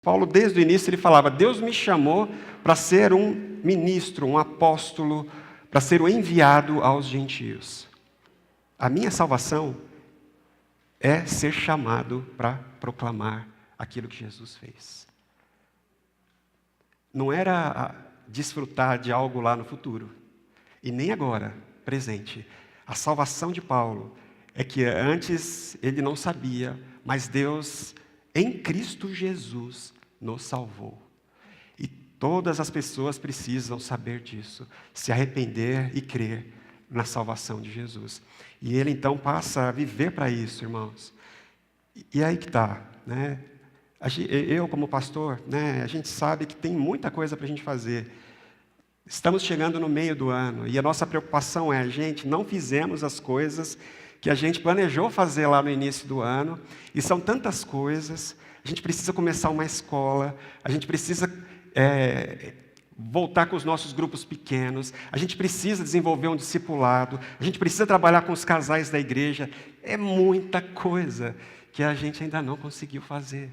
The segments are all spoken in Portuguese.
Paulo, desde o início, ele falava: Deus me chamou para ser um ministro, um apóstolo, para ser o enviado aos gentios. A minha salvação é ser chamado para proclamar aquilo que Jesus fez. Não era desfrutar de algo lá no futuro, e nem agora, presente. A salvação de Paulo é que antes ele não sabia, mas Deus, em Cristo Jesus, nos salvou. E todas as pessoas precisam saber disso, se arrepender e crer na salvação de Jesus. E ele então passa a viver para isso, irmãos. E aí que está, né? Eu, como pastor, né, a gente sabe que tem muita coisa para a gente fazer. Estamos chegando no meio do ano e a nossa preocupação é: gente, não fizemos as coisas que a gente planejou fazer lá no início do ano, e são tantas coisas. A gente precisa começar uma escola, a gente precisa voltar com os nossos grupos pequenos, a gente precisa desenvolver um discipulado, a gente precisa trabalhar com os casais da igreja. É muita coisa que a gente ainda não conseguiu fazer.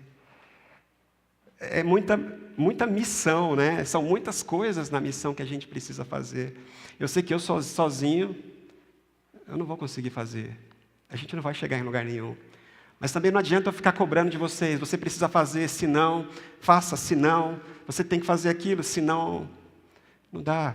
É muita missão, né? São muitas coisas na missão que a gente precisa fazer. Eu sei que eu sozinho, eu não vou conseguir fazer. A gente não vai chegar em lugar nenhum. Mas também não adianta eu ficar cobrando de vocês: você precisa fazer, senão, faça, senão, você tem que fazer aquilo, senão, não dá.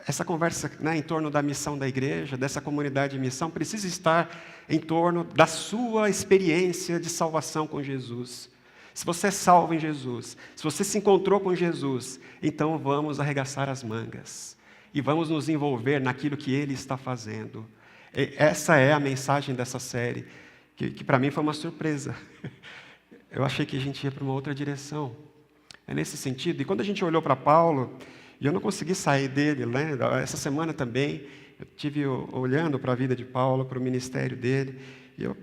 Essa conversa, né, em torno da missão da igreja, dessa comunidade de missão, precisa estar em torno da sua experiência de salvação com Jesus. Se você é salvo em Jesus, se você se encontrou com Jesus, então vamos arregaçar as mangas e vamos nos envolver naquilo que Ele está fazendo. Essa é a mensagem dessa série, que para mim foi uma surpresa. Eu achei que a gente ia para uma outra direção. É nesse sentido. E quando a gente olhou para Paulo, e eu não consegui sair dele, né? Essa semana também, eu estive olhando para a vida de Paulo, para o ministério dele, e eu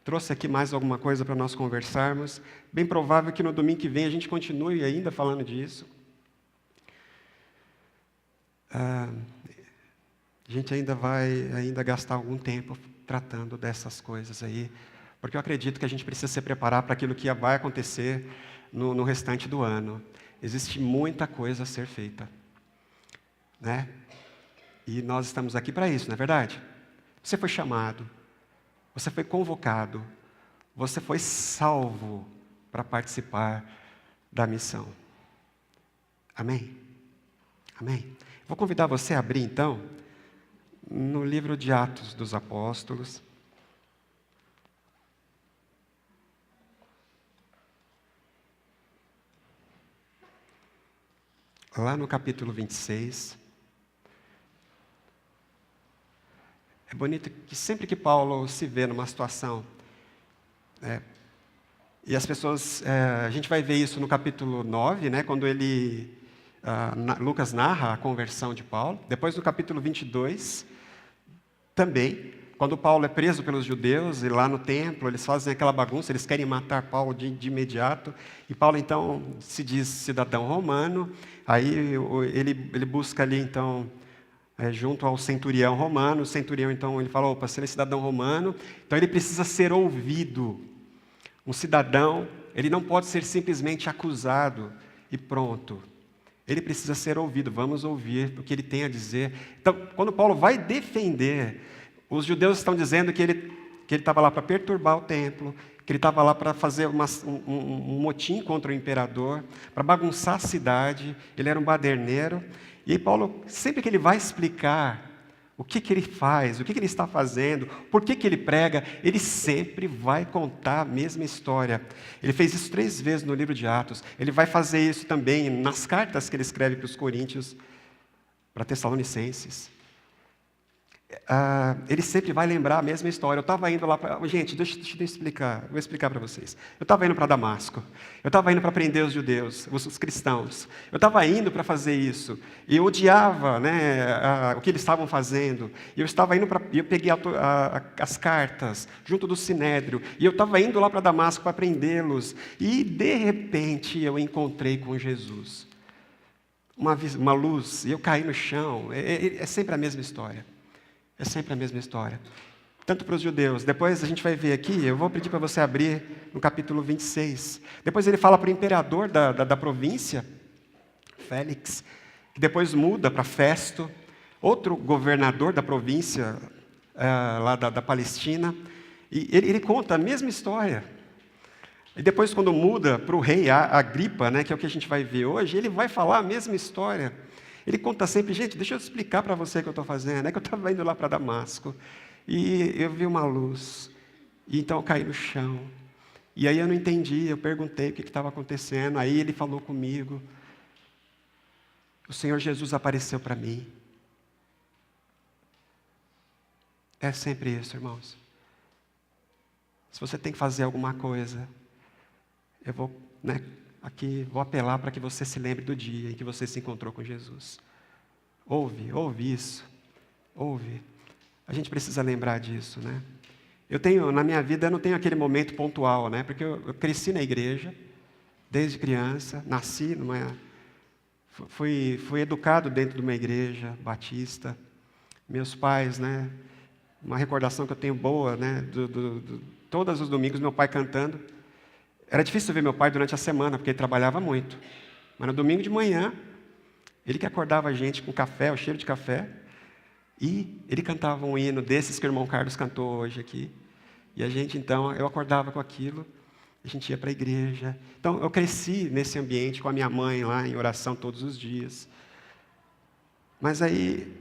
trouxe aqui mais alguma coisa para nós conversarmos. Bem provável que no domingo que vem a gente continue ainda falando disso. A gente ainda vai gastar algum tempo tratando dessas coisas aí, porque eu acredito que a gente precisa se preparar para aquilo que vai acontecer no restante do ano. Existe muita coisa a ser feita, né? E nós estamos aqui para isso, não é verdade? Você foi chamado, você foi convocado, você foi salvo para participar da missão. Amém? Amém? Vou convidar você a abrir, então, no livro de Atos dos Apóstolos. Lá no capítulo 26. É bonito que sempre que Paulo se vê numa situação, e as pessoas, a gente vai ver isso no capítulo 9, né, quando Lucas narra a conversão de Paulo. Depois no capítulo 22, também, quando Paulo é preso pelos judeus, e lá no templo eles fazem aquela bagunça, eles querem matar Paulo de imediato, e Paulo então se diz cidadão romano. Aí ele busca ali então, junto ao centurião romano. O centurião então ele fala: opa, se ele é cidadão romano, então ele precisa ser ouvido. Um cidadão, ele não pode ser simplesmente acusado e pronto. Ele precisa ser ouvido. Vamos ouvir o que ele tem a dizer. Então, quando Paulo vai defender, os judeus estão dizendo que ele estava lá para perturbar o templo, que ele estava lá para fazer um motim contra o imperador, para bagunçar a cidade. Ele era um baderneiro. E aí Paulo, sempre que ele vai explicar o que ele faz, o que ele está fazendo, por que ele prega, ele sempre vai contar a mesma história. Ele fez isso 3 vezes no livro de Atos. Ele vai fazer isso também nas cartas que ele escreve para os coríntios, para Tessalonicenses. Ele sempre vai lembrar a mesma história. Eu estava indo lá para... Gente, deixa eu explicar. Vou explicar para vocês. Eu estava indo para Damasco. Eu estava indo para prender os judeus, os cristãos. Eu estava indo para fazer isso. E eu odiava, né, o que eles estavam fazendo. E eu estava indo para... Eu peguei as cartas junto do Sinédrio. E eu estava indo lá para Damasco para prendê-los. E, de repente, eu encontrei com Jesus. Uma luz. E eu caí no chão. É sempre a mesma história. É sempre a mesma história. tanto para os judeus. Depois a gente vai ver aqui, eu vou pedir para você abrir no capítulo 26. Depois ele fala para o imperador da província, Félix, que depois muda para Festo, outro governador da província lá da Palestina, e ele conta a mesma história. E depois, quando muda para o rei Agripa, né, que é o que a gente vai ver hoje, ele vai falar a mesma história. Ele conta sempre, gente, deixa eu explicar para você o que eu estou fazendo. É que eu estava indo lá para Damasco, e eu vi uma luz, e então eu caí no chão. E aí eu não entendi, eu perguntei o que estava acontecendo, aí ele falou comigo. O Senhor Jesus apareceu para mim. É sempre isso, irmãos. Se você tem que fazer alguma coisa, eu vou, aqui, vou apelar para que você se lembre do dia em que você se encontrou com Jesus. Ouve isso. Ouve. A gente precisa lembrar disso, né? Na minha vida, eu não tenho aquele momento pontual, né? Porque eu cresci na igreja, desde criança, nasci fui educado dentro de uma igreja batista. Meus pais, né? Uma recordação que eu tenho boa, né? Todos os domingos, meu pai cantando. Era difícil ver meu pai durante a semana, porque ele trabalhava muito. Mas no domingo de manhã, ele que acordava a gente com café, o cheiro de café, e ele cantava um hino desses que o irmão Carlos cantou hoje aqui. E a gente, então, eu acordava com aquilo, a gente ia para a igreja. Então, eu cresci nesse ambiente com a minha mãe lá, em oração todos os dias. Mas aí,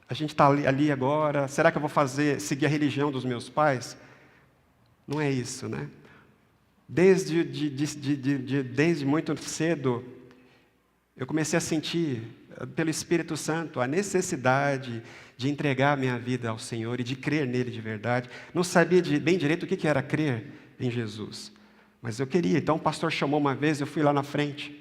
a gente está ali agora, será que eu vou seguir a religião dos meus pais? Não é isso, né? Desde muito cedo, eu comecei a sentir, pelo Espírito Santo, a necessidade de entregar a minha vida ao Senhor e de crer nele de verdade. Não sabia bem direito o que era crer em Jesus, mas eu queria. Então o pastor chamou uma vez, eu fui lá na frente.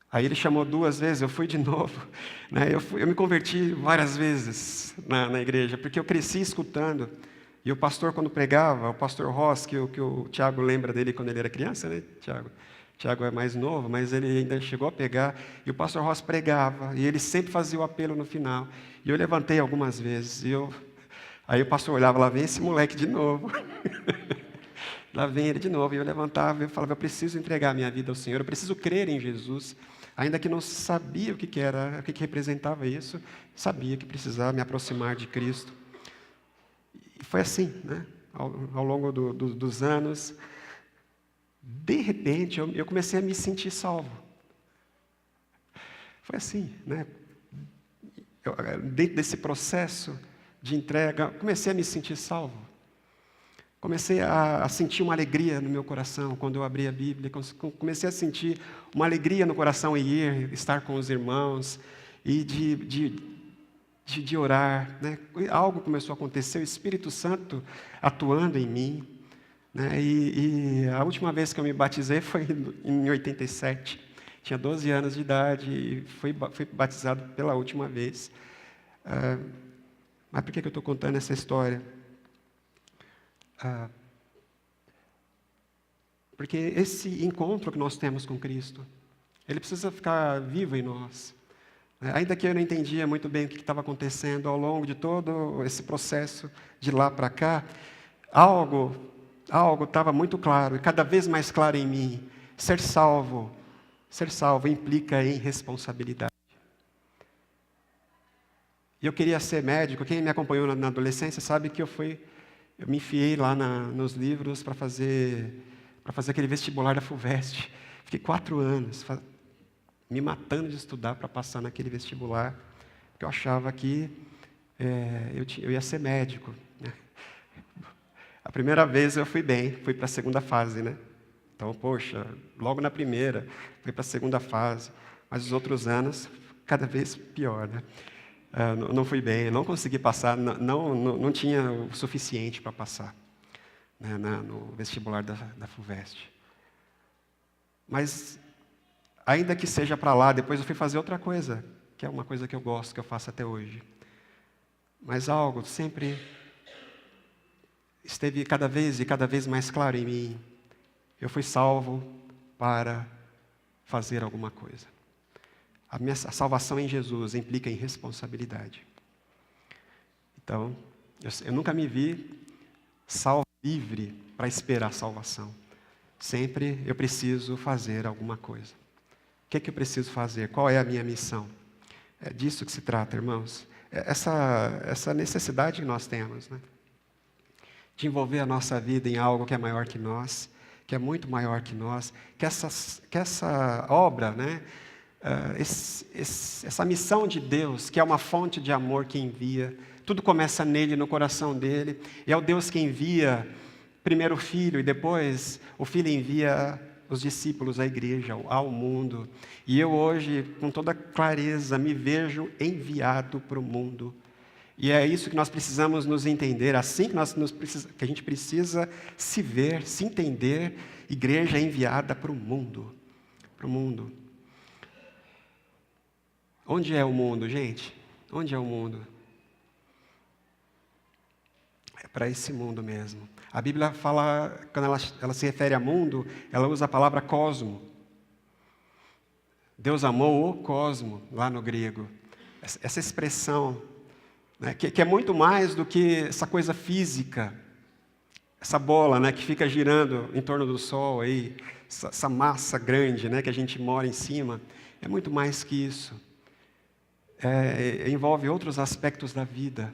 Aí ele chamou 2 vezes, eu fui de novo. Né? Eu me converti várias vezes na igreja, porque eu cresci escutando. E o pastor, quando pregava, o pastor Ross, que o Tiago lembra dele quando ele era criança, né, Tiago? Tiago é mais novo, mas ele ainda chegou a pegar. E o pastor Ross pregava, e ele sempre fazia o apelo no final. E eu levantei algumas vezes. Aí o pastor olhava, lá vem esse moleque de novo. Lá vem ele de novo. E eu levantava e eu falava, eu preciso entregar a minha vida ao Senhor, eu preciso crer em Jesus. Ainda que não sabia o que era, o que representava isso, sabia que precisava me aproximar de Cristo. E foi assim, né? Ao longo dos anos, de repente, eu comecei a me sentir salvo. Foi assim, né? Dentro desse processo de entrega, comecei a me sentir salvo. Comecei a sentir uma alegria no meu coração quando eu abri a Bíblia. Comecei a sentir uma alegria no coração em estar com os irmãos e de orar, né? Algo começou a acontecer, o Espírito Santo atuando em mim, né? E a última vez que eu me batizei foi em 87, tinha 12 anos de idade e fui batizado pela última vez. Mas por que eu estou contando essa história? Porque esse encontro que nós temos com Cristo, ele precisa ficar vivo em nós. Ainda que eu não entendia muito bem o que estava acontecendo ao longo de todo esse processo de lá para cá, algo estava muito claro, e cada vez mais claro em mim. Ser salvo implica em responsabilidade. E eu queria ser médico. Quem me acompanhou na adolescência sabe que eu me enfiei lá nos livros para fazer aquele vestibular da FUVEST. Fiquei 4 anos me matando de estudar para passar naquele vestibular, porque eu achava que eu ia ser médico. Né? A primeira vez eu fui bem, fui para a segunda fase, né? Então, poxa, logo na primeira, fui para a segunda fase, mas os outros anos, cada vez pior, né? Não fui bem, não consegui passar, não tinha o suficiente para passar, né, no vestibular da FUVEST. Mas, ainda que seja para lá, depois eu fui fazer outra coisa, que é uma coisa que eu gosto, que eu faço até hoje. Mas algo sempre esteve cada vez mais claro em mim. Eu fui salvo para fazer alguma coisa. A salvação em Jesus implica em responsabilidade. Então, Eu nunca me vi salvo, livre para esperar a salvação. Sempre eu preciso fazer alguma coisa. O que é que eu preciso fazer? Qual é a minha missão? É disso que se trata, irmãos. Essa necessidade que nós temos, né? De envolver a nossa vida em algo que é maior que nós, que é muito maior que nós, que essa obra, né? Essa missão de Deus, que é uma fonte de amor que envia, tudo começa nele, no coração dele, e é o Deus que envia primeiro o Filho, e depois o Filho envia os discípulos à igreja, ao mundo. E eu hoje, com toda clareza, me vejo enviado para o mundo. E é isso que nós precisamos nos entender, assim que a gente precisa se ver, se entender, igreja enviada para o mundo. Para o mundo. Onde é o mundo, gente? Onde é o mundo? É para esse mundo mesmo. A Bíblia fala, quando ela se refere a mundo, ela usa a palavra cosmo. Deus amou o cosmo, lá no grego. Essa expressão, né, que é muito mais do que essa coisa física, essa bola, né, que fica girando em torno do Sol, aí, essa massa grande, né, que a gente mora em cima. É muito mais que isso. Envolve outros aspectos da vida.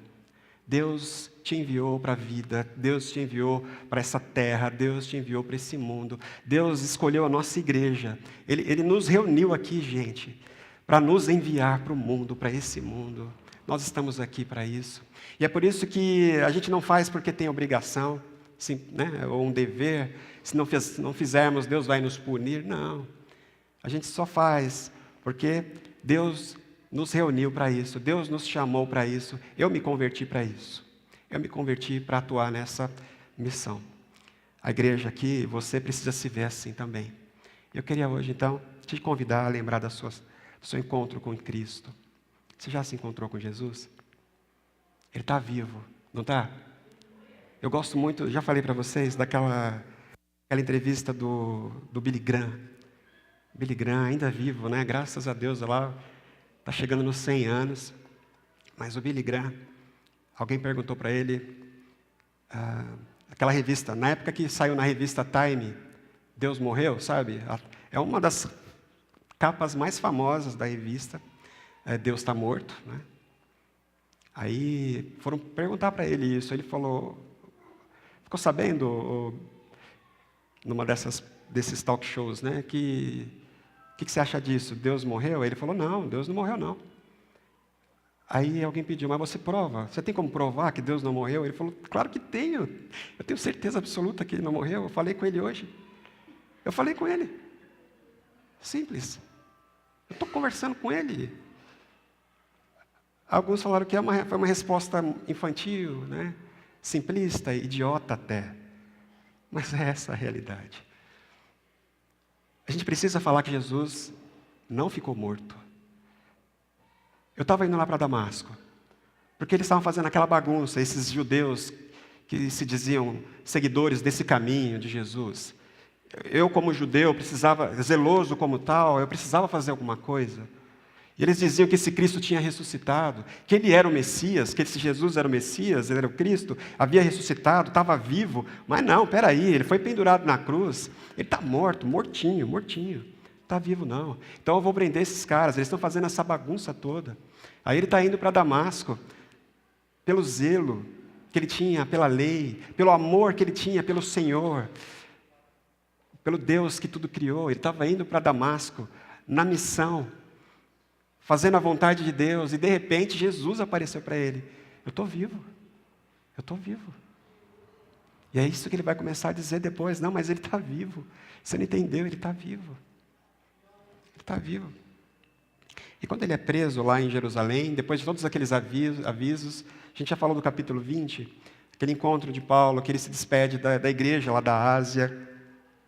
Deus te enviou para a vida, Deus te enviou para essa terra, Deus te enviou para esse mundo, Deus escolheu a nossa igreja, Ele nos reuniu aqui, gente, para nos enviar para o mundo, para esse mundo. Nós estamos aqui para isso. E é por isso que a gente não faz porque tem obrigação, sim, né, ou um dever. Se não fizermos, Deus vai nos punir. Não. A gente só faz porque Deus nos reuniu para isso, Deus nos chamou para isso, eu me converti para isso. Eu me converti para atuar nessa missão. A igreja aqui, você precisa se ver assim também. Eu queria hoje, então, te convidar a lembrar do seu encontro com Cristo. Você já se encontrou com Jesus? Ele está vivo, não está? Eu gosto muito, já falei para vocês, daquela entrevista do Billy Graham. Billy Graham ainda vivo, né? Graças a Deus, lá está chegando nos 100 anos. Mas o Billy Graham, alguém perguntou para ele, aquela revista, na época que saiu na revista Time, Deus morreu, sabe? É uma das capas mais famosas da revista, Deus está morto, né? Aí foram perguntar para ele isso, ele falou, ficou sabendo, numa desses talk shows, né, que o que você acha disso? Deus morreu? Ele falou, não, Deus não morreu não. Aí alguém pediu, mas você prova? Você tem como provar que Deus não morreu? Ele falou, claro que tenho. Eu tenho certeza absoluta que Ele não morreu. Eu falei com Ele hoje. Eu falei com Ele. Simples. Eu estou conversando com Ele. Alguns falaram que foi uma resposta infantil, né? Simplista, idiota até. Mas é essa a realidade. A gente precisa falar que Jesus não ficou morto. Eu estava indo lá para Damasco, porque eles estavam fazendo aquela bagunça, esses judeus que se diziam seguidores desse caminho de Jesus. Eu, como judeu, zeloso como tal, eu precisava fazer alguma coisa. E eles diziam que esse Cristo tinha ressuscitado, que Ele era o Messias, que esse Jesus era o Messias, Ele era o Cristo, havia ressuscitado, estava vivo. Mas não, peraí, Ele foi pendurado na cruz, Ele está morto, mortinho. Está vivo não. Então eu vou prender esses caras, eles estão fazendo essa bagunça toda. Aí ele está indo para Damasco, pelo zelo que ele tinha pela lei, pelo amor que ele tinha pelo Senhor, pelo Deus que tudo criou. Ele estava indo para Damasco, na missão, fazendo a vontade de Deus, e de repente Jesus apareceu para ele. Eu estou vivo. E é isso que ele vai começar a dizer depois. Não, mas ele está vivo. Você não entendeu, ele está vivo. Está vivo. E quando ele é preso lá em Jerusalém, depois de todos aqueles avisos, a gente já falou do capítulo 20, aquele encontro de Paulo, que ele se despede da igreja lá da Ásia,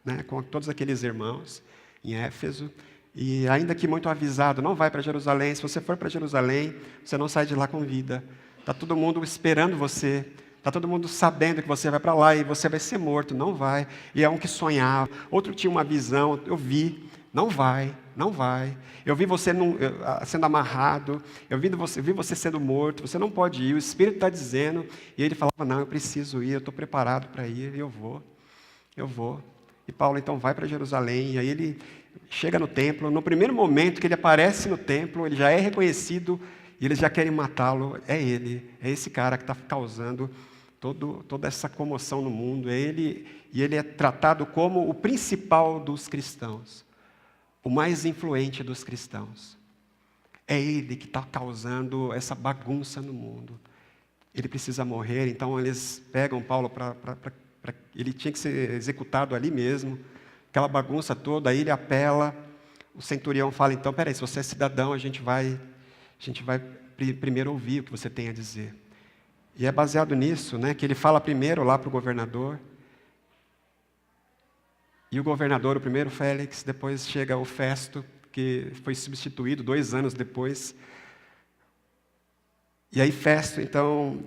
né, com todos aqueles irmãos em Éfeso, e ainda que muito avisado, não vai para Jerusalém, se você for para Jerusalém, você não sai de lá com vida. Está todo mundo esperando você, está todo mundo sabendo que você vai para lá e você vai ser morto, não vai. E é um que sonhava, outro tinha uma visão, eu vi, Não vai, não vai. Eu vi você sendo amarrado, vi você sendo morto, você não pode ir, o Espírito está dizendo. E ele falava, não, eu preciso ir, eu estou preparado para ir, eu vou. E Paulo então vai para Jerusalém, e aí ele chega no templo. No primeiro momento que ele aparece no templo, ele já é reconhecido, e eles já querem matá-lo. É ele, é esse cara que está causando toda essa comoção no mundo. É ele, e ele é tratado como o principal dos cristãos, o mais influente dos cristãos. É ele que está causando essa bagunça no mundo. Ele precisa morrer, então eles pegam Paulo ele tinha que ser executado ali mesmo, aquela bagunça toda. Aí ele apela, o centurião fala, então, peraí, se você é cidadão, a gente vai primeiro ouvir o que você tem a dizer. E é baseado nisso, né, que ele fala primeiro lá para o governador. E o governador, o primeiro Félix, depois chega o Festo, que foi substituído 2 anos depois. E aí Festo, então,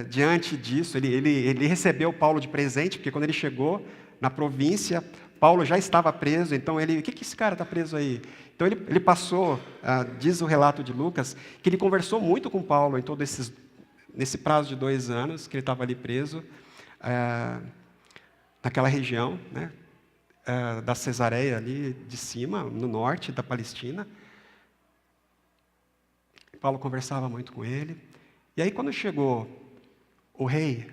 diante disso, ele recebeu Paulo de presente, porque quando ele chegou na província, Paulo já estava preso. Então o que esse cara está preso aí? Então ele passou, diz o relato de Lucas, que ele conversou muito com Paulo nesse prazo de 2 anos, que ele estava ali preso, naquela região, né, da Cesareia, ali de cima, no norte da Palestina. Paulo conversava muito com ele. E aí, quando chegou o rei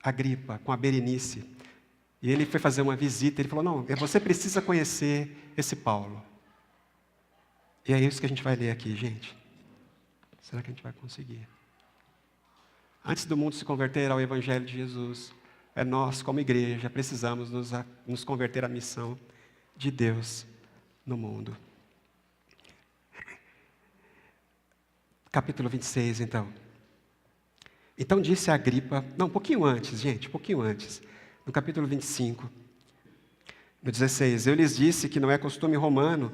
Agripa com a Berenice, e ele foi fazer uma visita, ele falou, não, você precisa conhecer esse Paulo. E é isso que a gente vai ler aqui, gente. Será que a gente vai conseguir? Antes do mundo se converter ao Evangelho de Jesus, nós, como igreja, precisamos nos converter à missão de Deus no mundo. Capítulo 26, então. Então disse a Agripa, não, um pouquinho antes, gente, um pouquinho antes, no capítulo 25, no 16, eu lhes disse que não é costume romano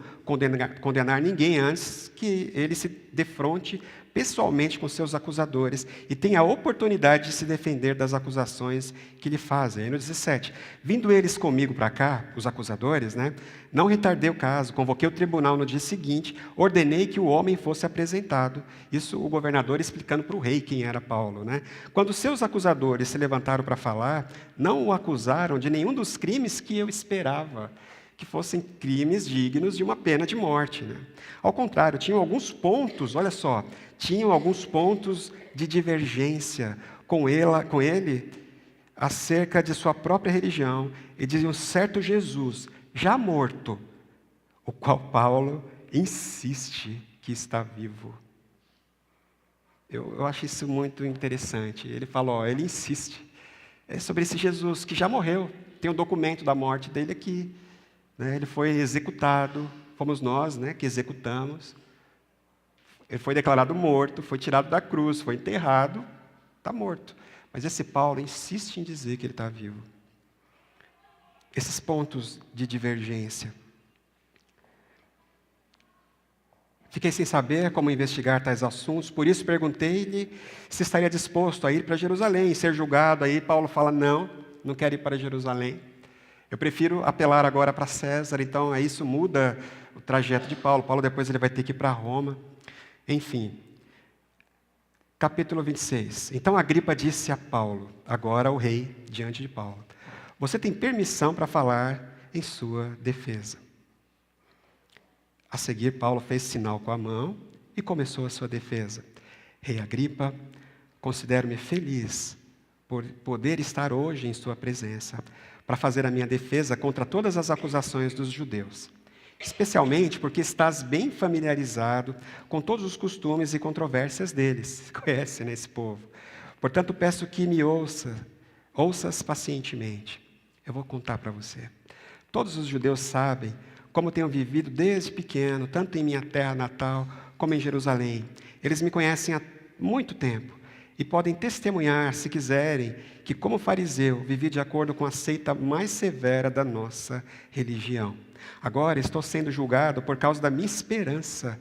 condenar ninguém antes que ele se defronte pessoalmente com seus acusadores e tenha a oportunidade de se defender das acusações que lhe fazem. Aí no 17, vindo eles comigo para cá, os acusadores, né, não retardei o caso, convoquei o tribunal no dia seguinte, ordenei que o homem fosse apresentado. Isso o governador explicando para o rei quem era Paulo, né? Quando seus acusadores se levantaram para falar, não o acusaram de nenhum dos crimes que eu esperava que fossem crimes dignos de uma pena de morte, né? Ao contrário, tinham alguns pontos, olha só, tinham alguns pontos de divergência com ele acerca de sua própria religião e de um certo Jesus, já morto, o qual Paulo insiste que está vivo. Eu acho isso muito interessante. Ele fala, ele insiste sobre esse Jesus que já morreu. Tem um documento da morte dele aqui. Né? Ele foi executado, fomos nós, né, que executamos. Ele foi declarado morto, foi tirado da cruz, foi enterrado, está morto. Mas esse Paulo insiste em dizer que ele está vivo. Esses pontos de divergência. Fiquei sem saber como investigar tais assuntos, por isso perguntei-lhe se estaria disposto a ir para Jerusalém, ser julgado. Aí Paulo fala, não quero ir para Jerusalém. Eu prefiro apelar agora para César. Então, isso muda o trajeto de Paulo. Paulo depois ele vai ter que ir para Roma. Enfim, capítulo 26. Então Agripa disse a Paulo, agora o rei, diante de Paulo, você tem permissão para falar em sua defesa. A seguir, Paulo fez sinal com a mão e começou a sua defesa. Rei Agripa, considero-me feliz por poder estar hoje em sua presença, para fazer a minha defesa contra todas as acusações dos judeus, especialmente porque estás bem familiarizado com todos os costumes e controvérsias deles. Conhece, né, esse povo? Portanto, peço que me ouças pacientemente. Eu vou contar para você. Todos os judeus sabem como tenho vivido desde pequeno, tanto em minha terra natal como em Jerusalém. Eles me conhecem há muito tempo e podem testemunhar, se quiserem, que como fariseu vivi de acordo com a seita mais severa da nossa religião. Agora estou sendo julgado por causa da minha esperança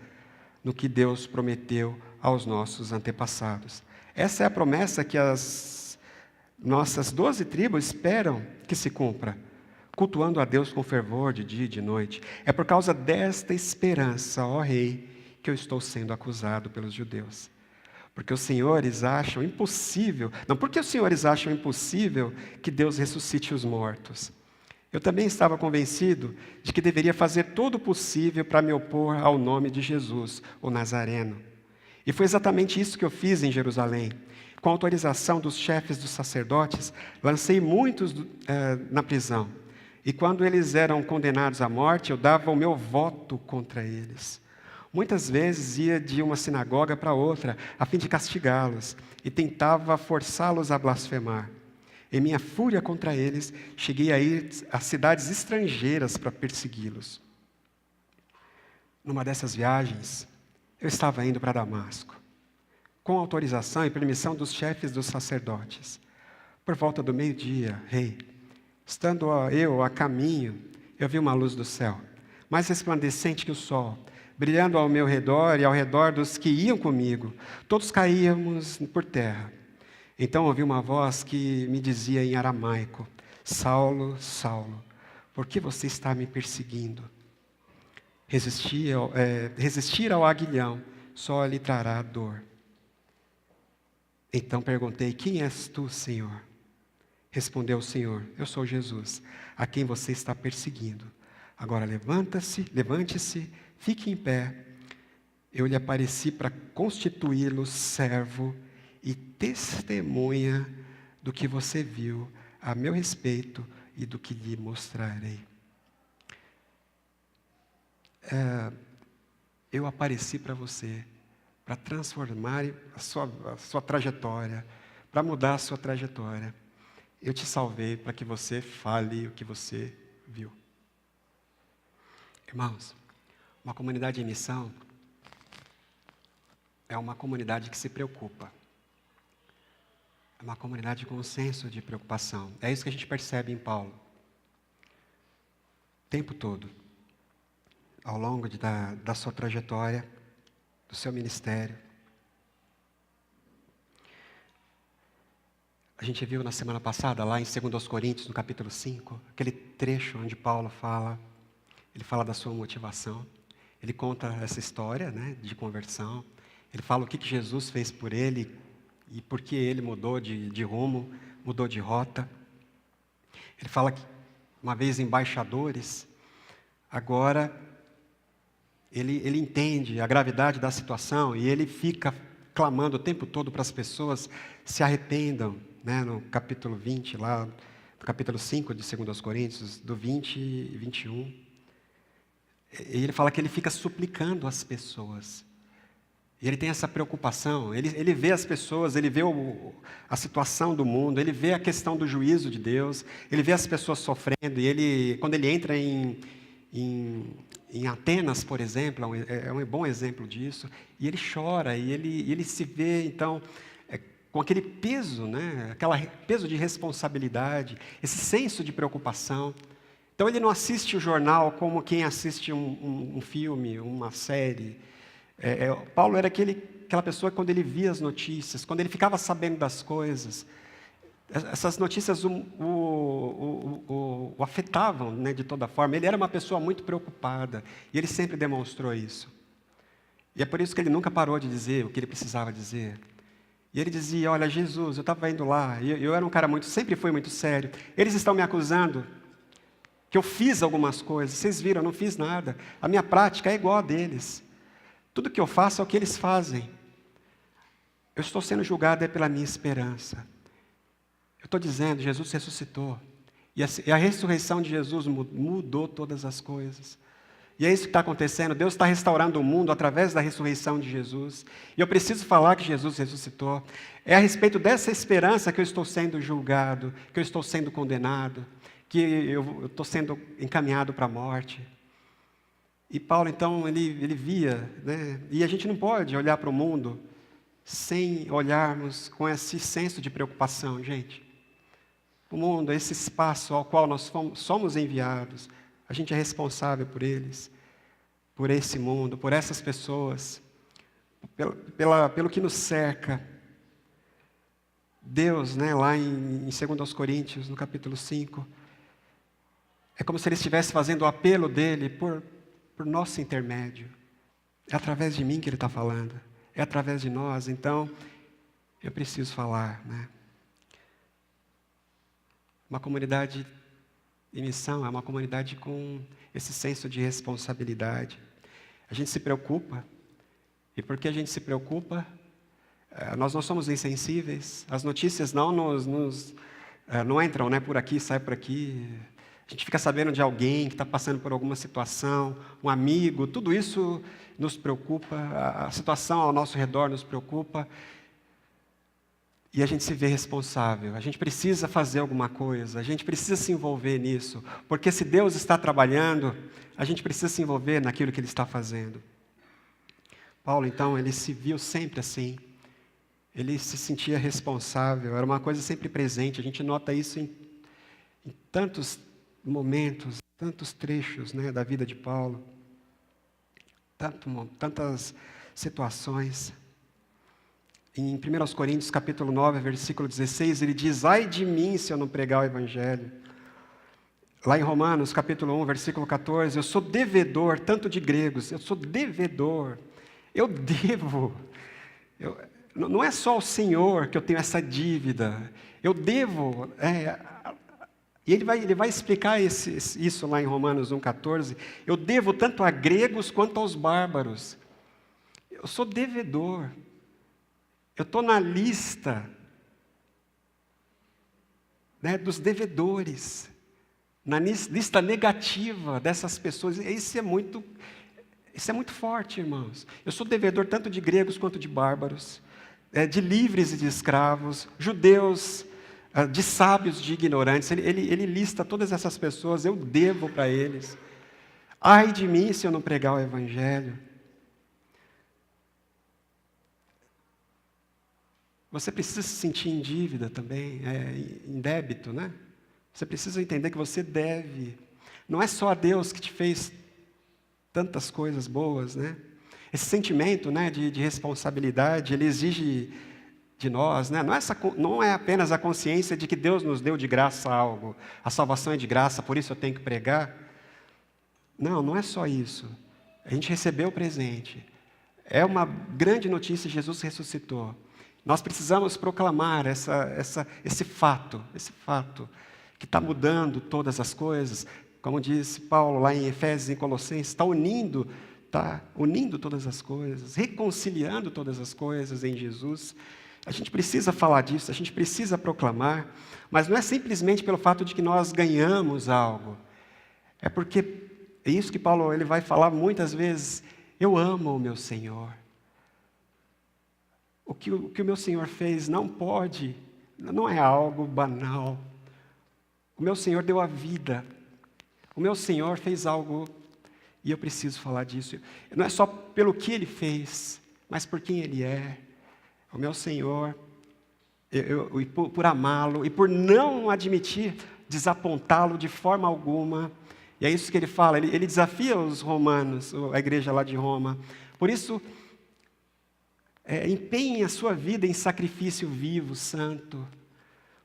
no que Deus prometeu aos nossos antepassados. Essa é a promessa que as nossas 12 tribos esperam que se cumpra. cultuando a Deus com fervor de dia e de noite. É por causa desta esperança, ó Rei, que eu estou sendo acusado pelos judeus. Porque os senhores acham impossível, não, porque os senhores acham impossível que Deus ressuscite os mortos. Eu também estava convencido de que deveria fazer todo o possível para me opor ao nome de Jesus, o Nazareno. E foi exatamente isso que eu fiz em Jerusalém. Com autorização dos chefes dos sacerdotes, lancei muitos na prisão. E quando eles eram condenados à morte, eu dava o meu voto contra eles. Muitas vezes ia de uma sinagoga para outra, a fim de castigá-los, e tentava forçá-los a blasfemar. Em minha fúria contra eles, cheguei a ir a cidades estrangeiras para persegui-los. Numa dessas viagens, eu estava indo para Damasco, com autorização e permissão dos chefes dos sacerdotes. Por volta do meio-dia, rei, estando eu a caminho, eu vi uma luz do céu, mais resplandecente que o sol, brilhando ao meu redor e ao redor dos que iam comigo. Todos caíamos por terra. Então ouvi uma voz que me dizia em aramaico: Saulo, Saulo, por que você está me perseguindo? Resistir ao aguilhão só lhe trará dor. Então perguntei: quem és tu, Senhor? Respondeu o Senhor: eu sou Jesus, a quem você está perseguindo. Agora levante-se, fique em pé. Eu lhe apareci para constituí-lo servo e testemunha do que você viu a meu respeito e do que lhe mostrarei. Eu apareci para você, para transformar a sua trajetória, para mudar a sua trajetória. Eu te salvei para que você fale o que você viu. Irmãos, uma comunidade em missão é uma comunidade que se preocupa. É uma comunidade com um senso de preocupação. É isso que a gente percebe em Paulo. O tempo todo, ao longo da sua trajetória, do seu ministério. A gente viu na semana passada, lá em 2 Coríntios, no capítulo 5, aquele trecho onde Paulo ele fala da sua motivação. Ele conta essa história, né, de conversão. Ele fala o que Jesus fez por ele e por que ele mudou de rumo, mudou de rota. Ele fala que, uma vez embaixadores, agora ele entende a gravidade da situação e ele fica clamando o tempo todo para as pessoas se arrependam, né, no capítulo 20, lá, no capítulo 5 de 2 Coríntios, do 20 e 21. E ele fala que ele fica suplicando as pessoas. E ele tem essa preocupação, ele vê as pessoas, ele vê a situação do mundo, ele vê a questão do juízo de Deus, ele vê as pessoas sofrendo, e quando ele entra em Atenas, por exemplo, é um bom exemplo disso, e ele chora, e ele se vê, então, com aquele peso, né, aquele peso de responsabilidade, esse senso de preocupação. Então ele não assiste o jornal como quem assiste um filme, uma série. Paulo era aquela pessoa que, quando ele via as notícias, quando ele ficava sabendo das coisas, essas notícias o afetavam, né, de toda forma. Ele era uma pessoa muito preocupada, e ele sempre demonstrou isso. E é por isso que ele nunca parou de dizer o que ele precisava dizer. E ele dizia: olha, Jesus, eu estava indo lá, e eu era um cara sempre fui muito sério. Eles estão me acusando que eu fiz algumas coisas. Vocês viram, eu não fiz nada. A minha prática é igual a deles. Tudo que eu faço é o que eles fazem. Eu estou sendo julgado pela minha esperança. Eu estou dizendo, Jesus ressuscitou. E a ressurreição de Jesus mudou todas as coisas. E é isso que está acontecendo. Deus está restaurando o mundo através da ressurreição de Jesus. E eu preciso falar que Jesus ressuscitou. É a respeito dessa esperança que eu estou sendo julgado, que eu estou sendo condenado, que eu estou sendo encaminhado para a morte. E Paulo, então, ele via, né? E a gente não pode olhar para o mundo sem olharmos com esse senso de preocupação, gente. O mundo é esse espaço ao qual nós somos enviados. A gente é responsável por eles, por esse mundo, por essas pessoas, pelo que nos cerca. Deus, né, lá em 2 Coríntios, no capítulo 5, É como se Ele estivesse fazendo o apelo dEle por nosso intermédio. É através de mim que Ele está falando. É através de nós. Então, eu preciso falar, né? Uma comunidade de missão é uma comunidade com esse senso de responsabilidade. A gente se preocupa. E porque a gente se preocupa, nós não somos insensíveis. As notícias não entram, né, por aqui, sai por aqui. A gente fica sabendo de alguém que está passando por alguma situação, um amigo, tudo isso nos preocupa, a situação ao nosso redor nos preocupa. E a gente se vê responsável, a gente precisa fazer alguma coisa, a gente precisa se envolver nisso, porque se Deus está trabalhando, a gente precisa se envolver naquilo que Ele está fazendo. Paulo, então, ele se viu sempre assim, ele se sentia responsável, era uma coisa sempre presente, a gente nota isso em tantos momentos, tantos trechos, né, da vida de Paulo, tantas situações. Em 1 Coríntios, capítulo 9, versículo 16, ele diz: ai de mim se eu não pregar o Evangelho. Lá em Romanos, capítulo 1, versículo 14, eu sou devedor, tanto de gregos, eu sou devedor, eu devo. Não é só ao Senhor que eu tenho essa dívida, eu devo. E ele vai explicar isso lá em Romanos 1,14. Eu devo tanto a gregos quanto aos bárbaros. Eu sou devedor. Eu estou na lista, né, dos devedores, na lista negativa dessas pessoas. Isso é muito forte, irmãos. Eu sou devedor tanto de gregos quanto de bárbaros, de livres e de escravos, judeus, de sábios, de ignorantes. Ele lista todas essas pessoas, eu devo para eles. Ai de mim se eu não pregar o Evangelho. Você precisa se sentir em dívida também, em débito, né? Você precisa entender que você deve. Não é só a Deus que te fez tantas coisas boas, né? Esse sentimento, né, de responsabilidade, ele exige de nós, né? Não é apenas a consciência de que Deus nos deu de graça algo. A salvação é de graça, por isso eu tenho que pregar. Não é só isso. A gente recebeu o presente. É uma grande notícia, Jesus ressuscitou. Nós precisamos proclamar esse fato que está mudando todas as coisas. Como disse Paulo lá em Efésios e em Colossenses, está unindo todas as coisas, reconciliando todas as coisas em Jesus. A gente precisa falar disso, a gente precisa proclamar, mas não é simplesmente pelo fato de que nós ganhamos algo. É porque é isso que Paulo ele vai falar muitas vezes. Eu amo o meu Senhor. O que o meu Senhor fez não é algo banal. O meu Senhor deu a vida. O meu Senhor fez algo, e eu preciso falar disso. Não é só pelo que Ele fez, mas por quem Ele é. O meu Senhor, por amá-lo e por não admitir desapontá-lo de forma alguma. E é isso que ele fala, ele desafia os romanos, a igreja lá de Roma. Por isso, empenhem a sua vida em sacrifício vivo, santo.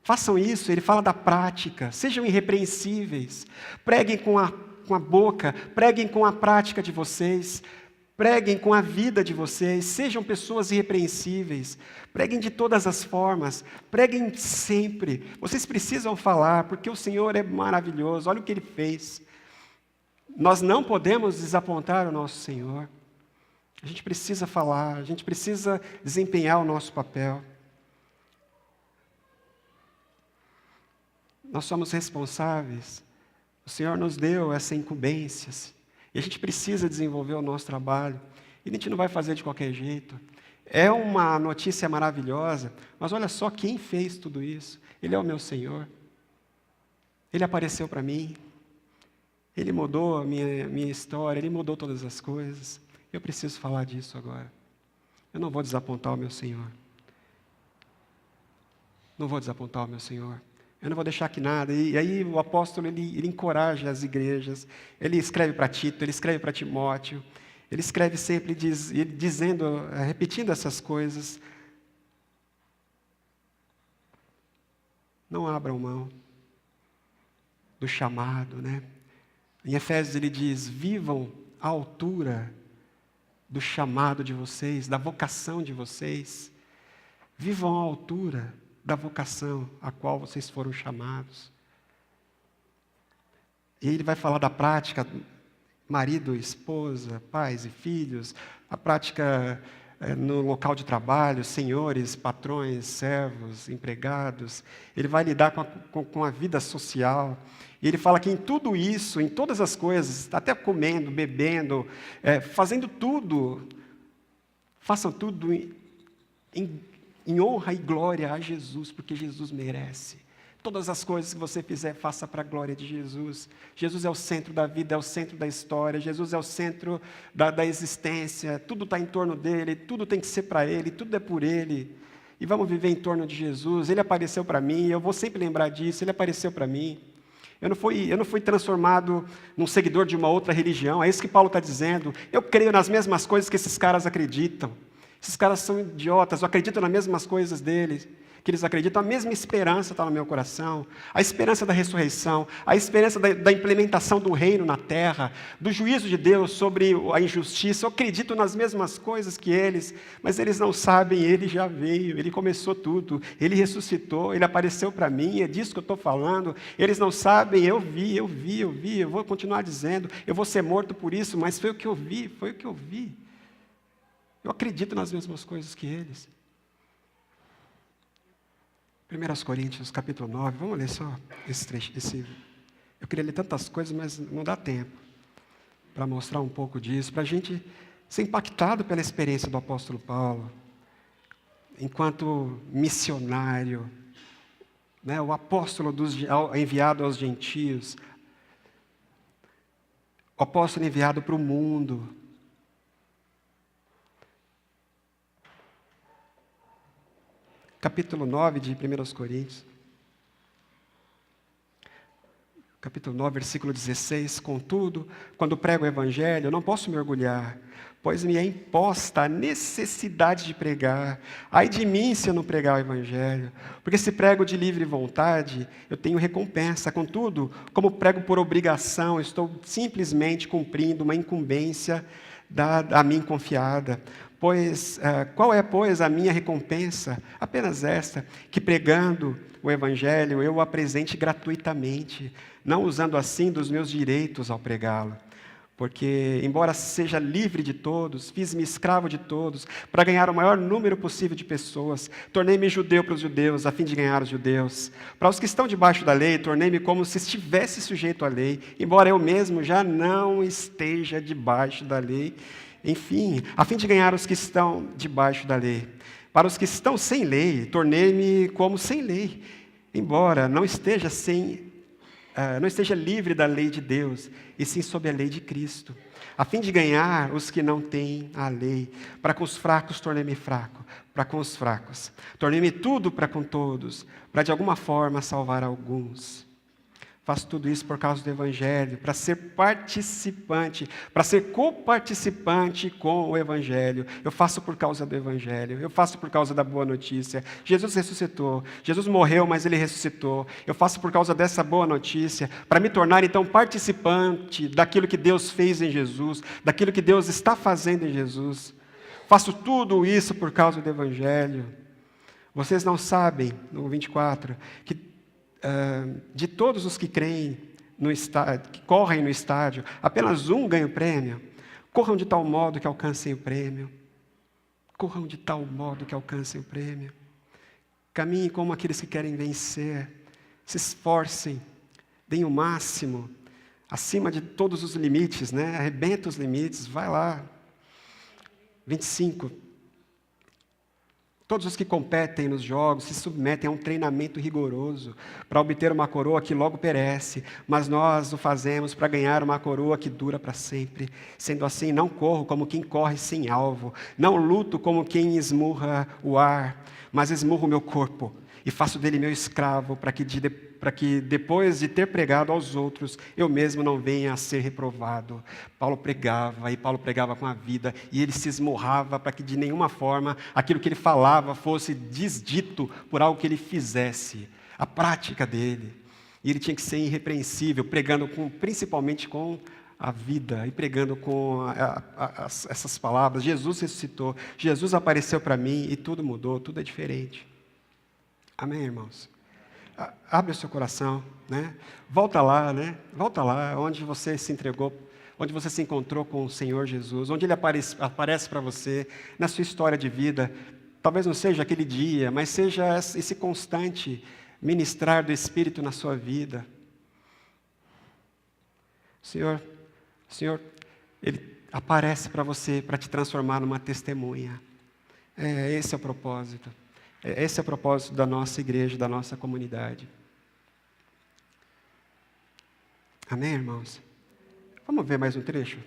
Façam isso, ele fala da prática, sejam irrepreensíveis, preguem com a boca, preguem com a prática de vocês, preguem com a vida de vocês, sejam pessoas irrepreensíveis, preguem de todas as formas, preguem sempre. Vocês precisam falar, porque o Senhor é maravilhoso, olha o que Ele fez. Nós não podemos desapontar o nosso Senhor. A gente precisa falar, a gente precisa desempenhar o nosso papel. Nós somos responsáveis. O Senhor nos deu essa incumbência. E a gente precisa desenvolver o nosso trabalho. E a gente não vai fazer de qualquer jeito. É uma notícia maravilhosa, mas olha só quem fez tudo isso. Ele é o meu Senhor. Ele apareceu para mim. Ele mudou a minha história, Ele mudou todas as coisas. Eu preciso falar disso agora. Eu não vou desapontar o meu Senhor. Não vou desapontar o meu Senhor. Eu não vou deixar que nada. E aí o apóstolo, ele encoraja as igrejas. Ele escreve para Tito, ele escreve para Timóteo. Ele escreve sempre dizendo, repetindo essas coisas. Não abram mão do chamado, né? Em Efésios ele diz: vivam à altura do chamado de vocês, da vocação de vocês. Vivam à altura da vocação a qual vocês foram chamados. E ele vai falar da prática, marido, esposa, pais e filhos, a prática no local de trabalho, senhores, patrões, servos, empregados. Ele vai lidar com a vida social. E ele fala que em tudo isso, em todas as coisas, até comendo, bebendo, fazendo tudo, façam tudo em honra e glória a Jesus, porque Jesus merece. Todas as coisas que você fizer, faça para a glória de Jesus. Jesus é o centro da vida, é o centro da história, Jesus é o centro da existência, tudo está em torno dele, tudo tem que ser para ele, tudo é por ele. E vamos viver em torno de Jesus. Ele apareceu para mim, eu vou sempre lembrar disso, ele apareceu para mim. Eu não fui transformado num seguidor de uma outra religião, é isso que Paulo está dizendo. Eu creio nas mesmas coisas que esses caras acreditam. Esses caras são idiotas, eu acredito nas mesmas coisas deles, que eles acreditam. A mesma esperança está no meu coração, a esperança da ressurreição, a esperança da implementação do reino na terra, do juízo de Deus sobre a injustiça. Eu acredito nas mesmas coisas que eles, mas eles não sabem, ele já veio, ele começou tudo, ele ressuscitou, ele apareceu para mim, é disso que eu estou falando. Eles não sabem, eu vi, eu vou continuar dizendo, eu vou ser morto por isso, mas foi o que eu vi, foi o que eu vi. Eu acredito nas mesmas coisas que eles. 1 Coríntios, capítulo 9, vamos ler só esse trecho. Eu queria ler tantas coisas, mas não dá tempo para mostrar um pouco disso, para a gente ser impactado pela experiência do apóstolo Paulo, enquanto missionário, né, o apóstolo enviado aos gentios, o apóstolo enviado para o mundo. Capítulo 9 de 1 Coríntios. Capítulo 9, versículo 16. Contudo, quando prego o evangelho, eu não posso me orgulhar, pois me é imposta a necessidade de pregar. Ai de mim se eu não pregar o evangelho, porque se prego de livre vontade, eu tenho recompensa. Contudo, como prego por obrigação, estou simplesmente cumprindo uma incumbência a mim confiada. Qual é, pois, a minha recompensa? Apenas esta, que pregando o Evangelho eu o apresente gratuitamente, não usando assim dos meus direitos ao pregá-lo. Porque, embora seja livre de todos, fiz-me escravo de todos, para ganhar o maior número possível de pessoas. Tornei-me judeu para os judeus, a fim de ganhar os judeus. Para os que estão debaixo da lei, tornei-me como se estivesse sujeito à lei, embora eu mesmo já não esteja debaixo da lei. Enfim, a fim de ganhar os que estão debaixo da lei. Para os que estão sem lei, tornei-me como sem lei, embora não esteja livre da lei de Deus, e sim sob a lei de Cristo, a fim de ganhar os que não têm a lei. Para com os fracos tornei-me fraco, para com os fracos tornei-me tudo para com todos, para de alguma forma salvar alguns. Faço tudo isso por causa do Evangelho, para ser participante, para ser coparticipante com o Evangelho. Eu faço por causa do Evangelho, eu faço por causa da boa notícia. Jesus ressuscitou, Jesus morreu, mas Ele ressuscitou. Eu faço por causa dessa boa notícia, para me tornar então participante daquilo que Deus fez em Jesus, daquilo que Deus está fazendo em Jesus. Faço tudo isso por causa do Evangelho. Vocês não sabem, no 24, que de todos os que creem no estádio, que correm no estádio, apenas um ganha o prêmio. Corram de tal modo que alcancem o prêmio. Corram de tal modo que alcancem o prêmio. Caminhem como aqueles que querem vencer. Se esforcem, deem o máximo, acima de todos os limites, né? Arrebenta os limites, vai lá. 25. Todos os que competem nos jogos se submetem a um treinamento rigoroso para obter uma coroa que logo perece, mas nós o fazemos para ganhar uma coroa que dura para sempre. Sendo assim, não corro como quem corre sem alvo, não luto como quem esmurra o ar, mas esmurro o meu corpo e faço dele meu escravo, para que depois de ter pregado aos outros, eu mesmo não venha a ser reprovado. Paulo pregava com a vida, e ele se esmurrava para que de nenhuma forma aquilo que ele falava fosse desdito por algo que ele fizesse, a prática dele. E ele tinha que ser irrepreensível, pregando principalmente com a vida e pregando com essas palavras. Jesus ressuscitou, Jesus apareceu para mim e tudo mudou, tudo é diferente. Amém, irmãos? Abre o seu coração, né? Volta lá, né? Volta lá, onde você se entregou, onde você se encontrou com o Senhor Jesus, onde Ele aparece para você, na sua história de vida. Talvez não seja aquele dia, mas seja esse constante ministrar do Espírito na sua vida. Senhor, Ele aparece para você, para te transformar numa testemunha. Esse é o propósito. Esse é o propósito da nossa igreja, da nossa comunidade. Amém, irmãos? Vamos ver mais um trecho?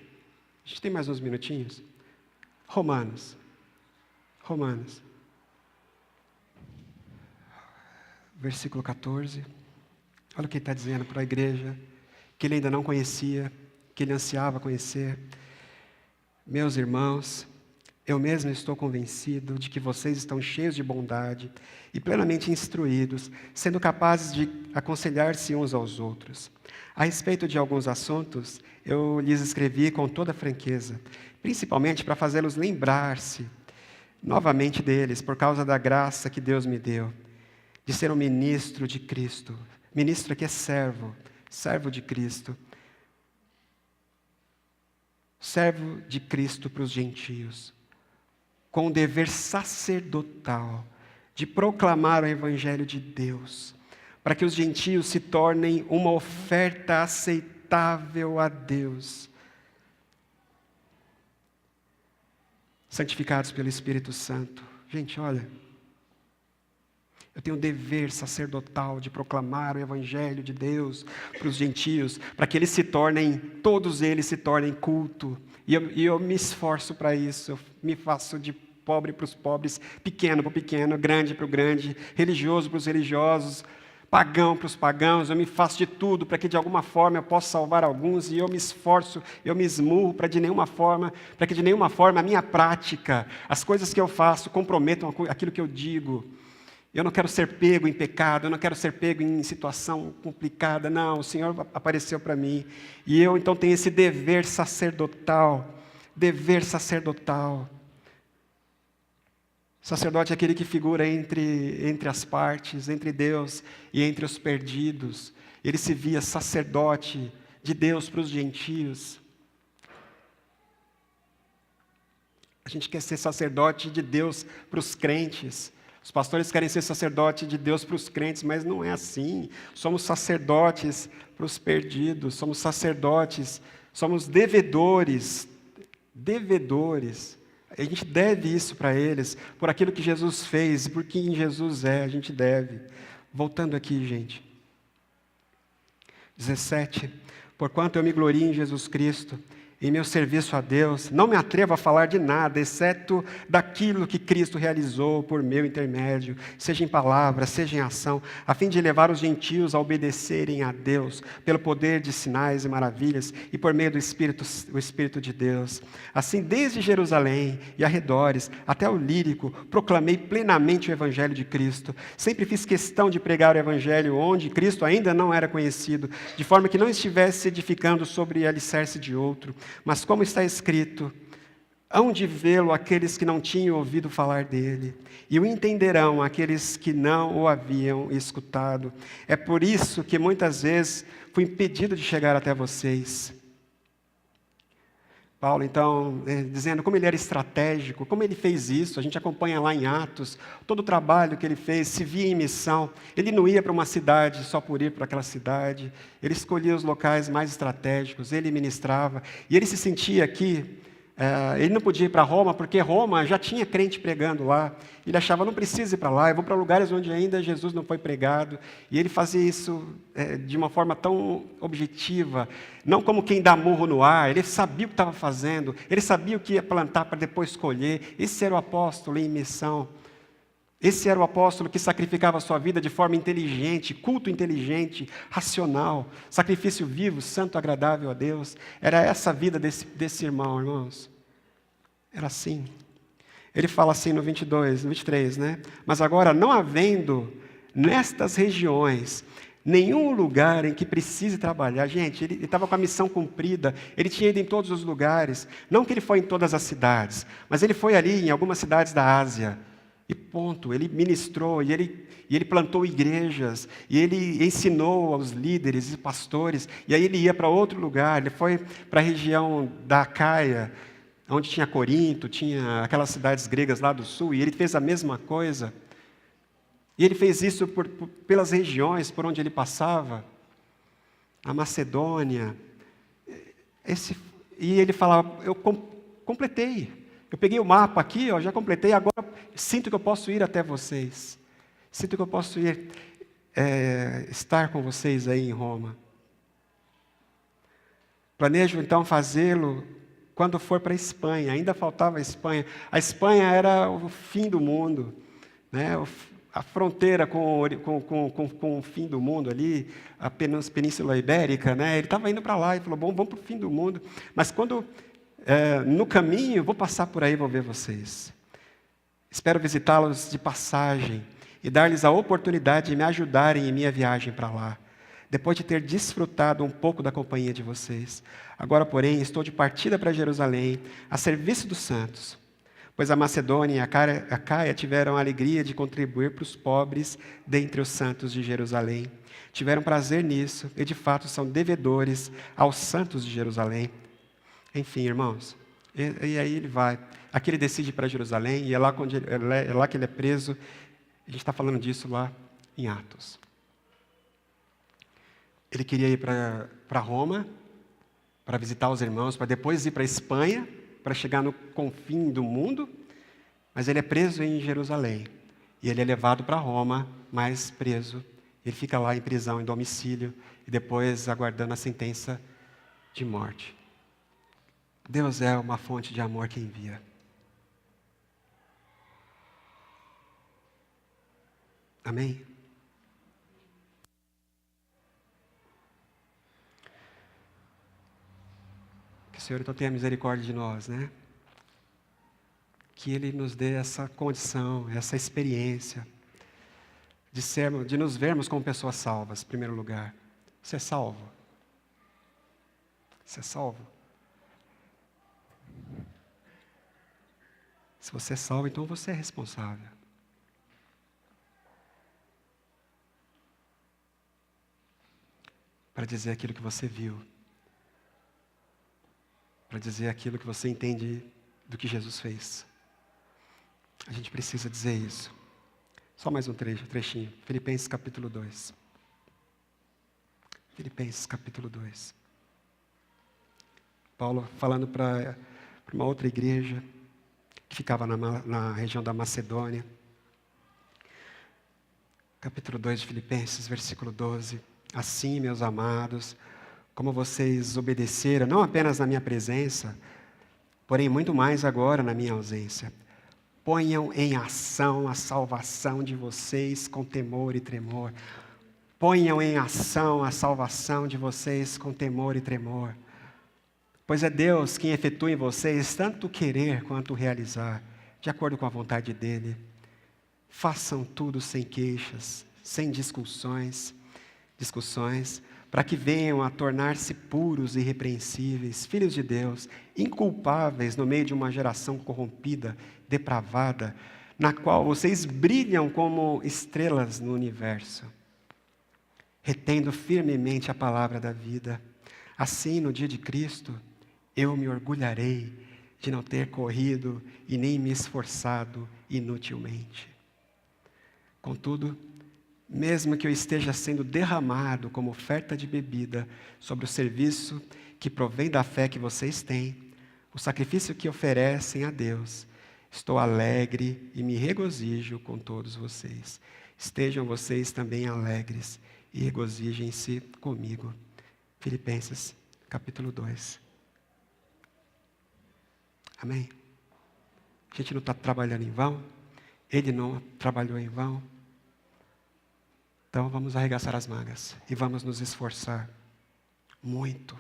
A gente tem mais uns minutinhos. Romanos. Versículo 14. Olha o que ele está dizendo para a igreja, que ele ainda não conhecia, que ele ansiava conhecer. Meus irmãos, eu mesmo estou convencido de que vocês estão cheios de bondade e plenamente instruídos, sendo capazes de aconselhar-se uns aos outros. A respeito de alguns assuntos, eu lhes escrevi com toda franqueza, principalmente para fazê-los lembrar-se novamente deles, por causa da graça que Deus me deu, de ser um ministro de Cristo. Ministro aqui é servo de Cristo. Servo de Cristo para os gentios, com o dever sacerdotal de proclamar o Evangelho de Deus, para que os gentios se tornem uma oferta aceitável a Deus, santificados pelo Espírito Santo. Gente, olha, eu tenho o dever sacerdotal de proclamar o Evangelho de Deus para os gentios, para que todos eles se tornem culto. E eu me esforço para isso, eu me faço de pobre para os pobres, pequeno para o pequeno, grande para o grande, religioso para os religiosos, pagão para os pagãos. Eu me faço de tudo para que de alguma forma eu possa salvar alguns, e eu me esforço, eu me esmurro para que de nenhuma forma a minha prática, as coisas que eu faço comprometam aquilo que eu digo. Eu não quero ser pego em pecado, eu não quero ser pego em situação complicada. Não, o Senhor apareceu para mim. E eu então tenho esse dever sacerdotal. Sacerdote é aquele que figura entre as partes, entre Deus e entre os perdidos. Ele se via sacerdote de Deus para os gentios. A gente quer ser sacerdote de Deus para os crentes. Os pastores querem ser sacerdote de Deus para os crentes, mas não é assim. Somos sacerdotes para os perdidos, somos sacerdotes, somos devedores. A gente deve isso para eles, por aquilo que Jesus fez e por quem Jesus é, a gente deve. Voltando aqui, gente. 17. Porquanto eu me glorio em Jesus Cristo, em meu serviço a Deus, não me atrevo a falar de nada, exceto daquilo que Cristo realizou por meu intermédio, seja em palavra, seja em ação, a fim de levar os gentios a obedecerem a Deus, pelo poder de sinais e maravilhas, e por meio do Espírito de Deus. Assim, desde Jerusalém e arredores, até o Lírico, proclamei plenamente o Evangelho de Cristo. Sempre fiz questão de pregar o Evangelho onde Cristo ainda não era conhecido, de forma que não estivesse edificando sobre alicerce de outro. Mas como está escrito, hão de vê-lo aqueles que não tinham ouvido falar dele, e o entenderão aqueles que não o haviam escutado. É por isso que muitas vezes fui impedido de chegar até vocês. Paulo, então, dizendo como ele era estratégico, como ele fez isso, a gente acompanha lá em Atos, todo o trabalho que ele fez, se via em missão. Ele não ia para uma cidade só por ir para aquela cidade, ele escolhia os locais mais estratégicos, ele ministrava, e ele se sentia aqui, ele não podia ir para Roma, porque Roma já tinha crente pregando lá. Ele achava, não preciso ir para lá, eu vou para lugares onde ainda Jesus não foi pregado. E ele fazia isso de uma forma tão objetiva, não como quem dá murro no ar. Ele sabia o que estava fazendo, ele sabia o que ia plantar para depois colher. Esse era o apóstolo em missão. Esse era o apóstolo que sacrificava a sua vida de forma inteligente, culto inteligente, racional, sacrifício vivo, santo, agradável a Deus. Era essa a vida desse irmão, irmãos. Era assim. Ele fala assim no 22, no 23, né? Mas agora, não havendo nestas regiões Nenhum lugar em que precise trabalhar. Gente, ele estava com a missão cumprida, ele tinha ido em todos os lugares. Não que ele foi em todas as cidades, mas ele foi ali em algumas cidades da Ásia. E ponto, ele ministrou, e ele plantou igrejas, e ele ensinou aos líderes e pastores, e aí ele ia para outro lugar, ele foi para a região da Acaia, onde tinha Corinto, tinha aquelas cidades gregas lá do sul, e ele fez a mesma coisa. E ele fez isso pelas regiões por onde ele passava, a Macedônia. E ele falava, eu completei. Eu peguei o mapa aqui, já completei, agora sinto que eu posso ir até vocês. Sinto que eu posso ir estar com vocês aí em Roma. Planejo então fazê-lo quando for para a Espanha. Ainda faltava a Espanha. A Espanha era o fim do mundo, né? A fronteira com o fim do mundo ali, a Península Ibérica, né? Ele estava indo para lá e falou, bom, vamos para o fim do mundo. Mas quando, no caminho, vou passar por aí e vou ver vocês. Espero visitá-los de passagem e dar-lhes a oportunidade de me ajudarem em minha viagem para lá, depois de ter desfrutado um pouco da companhia de vocês. Agora, porém, estou de partida para Jerusalém, a serviço dos santos. Pois a Macedônia e a Acaia tiveram a alegria de contribuir para os pobres dentre os santos de Jerusalém. Tiveram prazer nisso e, de fato, são devedores aos santos de Jerusalém. Enfim, irmãos, e aí ele vai. Aqui ele decide ir para Jerusalém e é lá que ele é preso. A gente está falando disso lá em Atos. Ele queria ir para Roma, para visitar os irmãos, para depois ir para a Espanha, para chegar no confim do mundo, mas ele é preso em Jerusalém. E ele é levado para Roma, mas preso. Ele fica lá em prisão, em domicílio, e depois aguardando a sentença de morte. Deus é uma fonte de amor que envia. Amém? Que o Senhor então tenha misericórdia de nós, né? Que Ele nos dê essa condição, essa experiência de nos vermos como pessoas salvas, em primeiro lugar. Você é salvo? Você é salvo? Se você é salvo, então você é responsável. Para dizer aquilo que você viu. Para dizer aquilo que você entende do que Jesus fez. A gente precisa dizer isso. Só mais um trechinho. Filipenses capítulo 2. Filipenses capítulo 2. Paulo falando para uma outra igreja que ficava na região da Macedônia. Capítulo 2 de Filipenses, versículo 12. Assim, meus amados, como vocês obedeceram, não apenas na minha presença, porém muito mais agora na minha ausência. Ponham em ação a salvação de vocês com temor e tremor. Ponham em ação a salvação de vocês com temor e tremor. Pois é Deus quem efetua em vocês tanto o querer quanto o realizar, de acordo com a vontade dEle. Façam tudo sem queixas, sem discussões, para que venham a tornar-se puros e irrepreensíveis, filhos de Deus, inculpáveis no meio de uma geração corrompida, depravada, na qual vocês brilham como estrelas no universo, retendo firmemente a palavra da vida. Assim, no dia de Cristo, eu me orgulharei de não ter corrido e nem me esforçado inutilmente. Contudo, mesmo que eu esteja sendo derramado como oferta de bebida sobre o serviço que provém da fé que vocês têm, o sacrifício que oferecem a Deus, estou alegre e me regozijo com todos vocês. Estejam vocês também alegres e regozijem-se comigo. Filipenses, capítulo 2. Amém? A gente não está trabalhando em vão? Ele não trabalhou em vão? Então vamos arregaçar as mangas e vamos nos esforçar muito,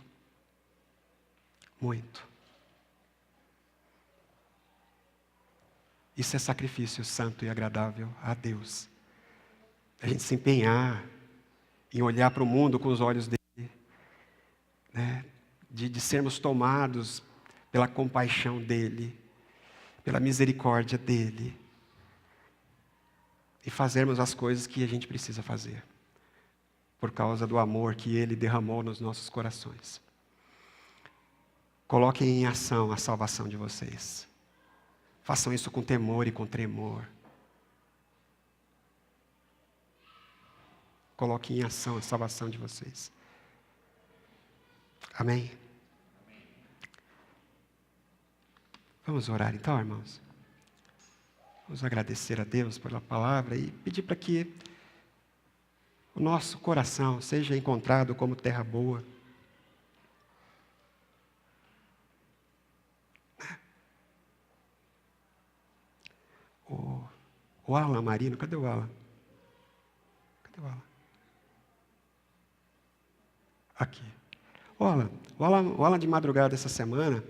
muito. Isso é sacrifício santo e agradável a Deus. A gente se empenhar em olhar para o mundo com os olhos dele, né? De sermos tomados pela compaixão dele, pela misericórdia dele, e fazermos as coisas que a gente precisa fazer, por causa do amor que ele derramou nos nossos corações. Coloquem em ação a salvação de vocês. Façam isso com temor e com tremor. Coloquem em ação a salvação de vocês. Amém? Vamos orar então, irmãos? Vamos agradecer a Deus pela palavra e pedir para que o nosso coração seja encontrado como terra boa. O Alan Marino, cadê o Alan? Cadê o Alan? Aqui. O Alan de madrugada essa semana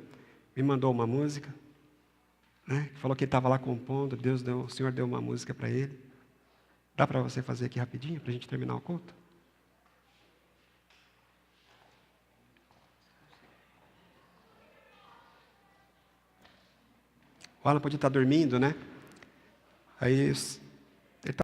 me mandou uma música, né? Falou que ele estava lá compondo, o Senhor deu uma música para ele. Dá para você fazer aqui rapidinho, para a gente terminar o culto? O Alan podia estar dormindo, né? Aí